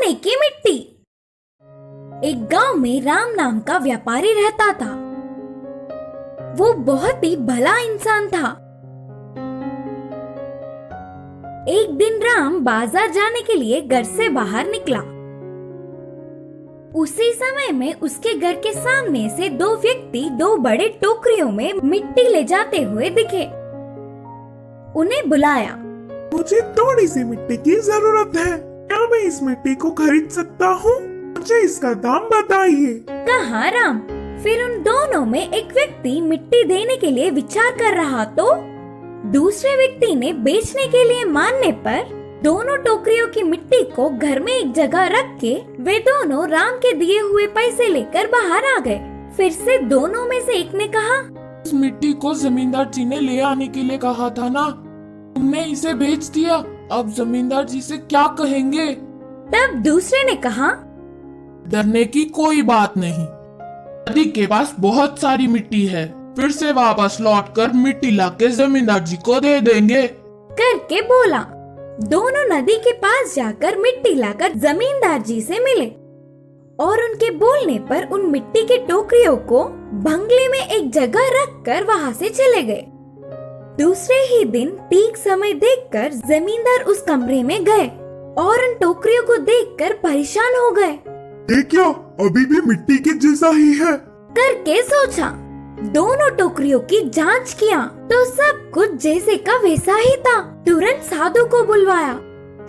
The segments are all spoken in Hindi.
सोने की मिट्टी। एक गांव में राम नाम का व्यापारी रहता था। वो बहुत ही भला इंसान था। एक दिन राम बाजार जाने के लिए घर से बाहर निकला। उसी समय में उसके घर के सामने से दो व्यक्ति दो बड़े टोकरियों में मिट्टी ले जाते हुए दिखे। उन्हें बुलाया। मुझे थोड़ी सी मिट्टी की जरूरत है, क्या मैं इस मिट्टी को खरीद सकता हूँ? मुझे इसका दाम बताइए, कहा राम। फिर उन दोनों में एक व्यक्ति मिट्टी देने के लिए विचार कर रहा तो दूसरे व्यक्ति ने बेचने के लिए मानने पर दोनों टोकरियों की मिट्टी को घर में एक जगह रख के वे दोनों राम के दिए हुए पैसे लेकर बाहर आ गए। फिर से दोनों में से एक ने कहा, इस मिट्टी को जमींदार जी ने ले आने के लिए कहा था ना, तुमने इसे बेच दिया। अब जमींदार जी से क्या कहेंगे? तब दूसरे ने कहा, डरने की कोई बात नहीं, नदी के पास बहुत सारी मिट्टी है, फिर से वापस लौटकर मिट्टी लाके जमींदार जी को दे देंगे करके बोला। दोनों नदी के पास जाकर मिट्टी लाकर जमींदार जी से मिले और उनके बोलने पर उन मिट्टी के टोकरियों को बंगले में एक जगह रखकर वहां से चले गए। दूसरे ही दिन ठीक समय देखकर जमींदार उस कमरे में गए और उन टोकरियों को देखकर परेशान हो गए। ये क्या अभी भी मिट्टी के जैसा ही है करके सोचा। दोनों टोकरियों की जांच किया तो सब कुछ जैसे का वैसा ही था। तुरंत साधु को बुलवाया।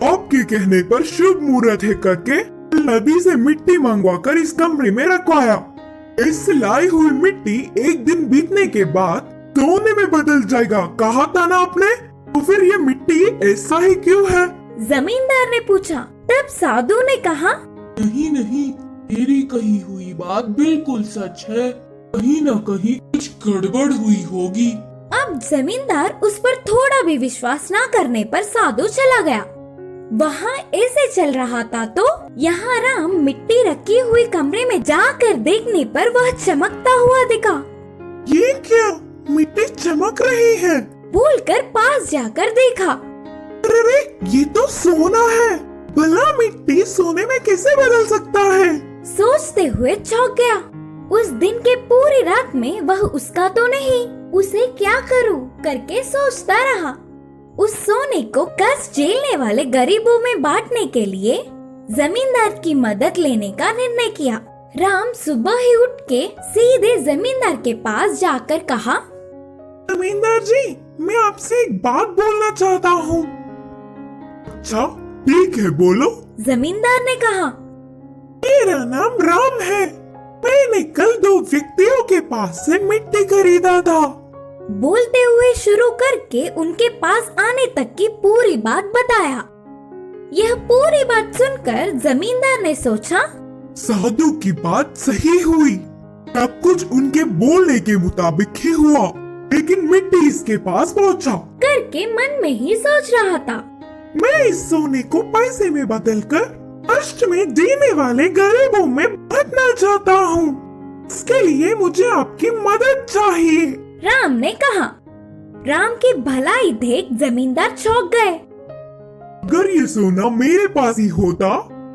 आपके कहने पर शुभ मुहूर्त है करके नदी से मिट्टी मंगवाकर इस कमरे में रखवाया। इस लाई हुई मिट्टी एक दिन बीतने के बाद सोने में बदल जाएगा, कहा था ना आपने? तो फिर ये मिट्टी ऐसा ही क्यों है? जमींदार ने पूछा। तब साधु ने कहा, नहीं नहीं, तेरी कही हुई बात बिल्कुल सच है, कहीं न कहीं कुछ गड़बड़ हुई होगी। अब जमींदार उस पर थोड़ा भी विश्वास न करने पर साधु चला गया। वहाँ ऐसे चल रहा था तो यहाँ राम मिट्टी रखी हुई कमरे में जाकर देखने पर वह चमकता हुआ दिखा। ये क्या, मिट्टी चमक रही है? बोलकर पास जाकर देखा। अरे ये तो सोना है, भला मिट्टी सोने में कैसे बदल सकता है? सोचते हुए चौंक गया। उस दिन के पूरी रात में वह उसका तो नहीं, उसे क्या करूं करके सोचता रहा। उस सोने को कष्ट झेलने वाले गरीबों में बांटने के लिए जमींदार की मदद लेने का निर्णय किया। राम सुबह ही उठ के सीधे जमींदार के पास जाकर कहा, जमींदार जी, मैं आपसे एक बात बोलना चाहता हूँ। अच्छा ठीक है, बोलो। जमींदार ने कहा, मेरा नाम राम है, मैंने कल दो व्यक्तियों के पास से मिट्टी खरीदा था। बोलते हुए शुरू करके उनके पास आने तक की पूरी बात बताया। यह पूरी बात सुनकर जमींदार ने सोचा, साधु की बात सही हुई, सब कुछ उनके बोलने के मुताबिक ही हुआ, लेकिन मिट्टी इसके पास पहुंचा करके मन में ही सोच रहा था। मैं इस सोने को पैसे में बदलकर कष्ट में जीने वाले गरीबों में बांटना चाहता हूँ। इसके लिए मुझे आपकी मदद चाहिए, राम ने कहा। राम की भलाई देख जमींदार चौंक गए। अगर ये सोना मेरे पास ही होता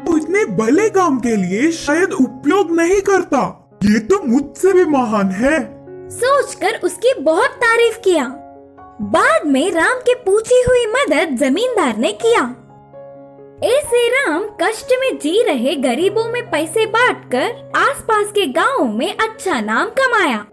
तो इतने भले काम के लिए शायद उपयोग नहीं करता। ये तो मुझसे भी महान है। सोचकर उसकी बहुत तारीफ किया। बाद में राम की पूछी हुई मदद जमींदार ने किया। ऐसे राम कष्ट में जी रहे गरीबों में पैसे बांटकर आसपास के गांवों में अच्छा नाम कमाया।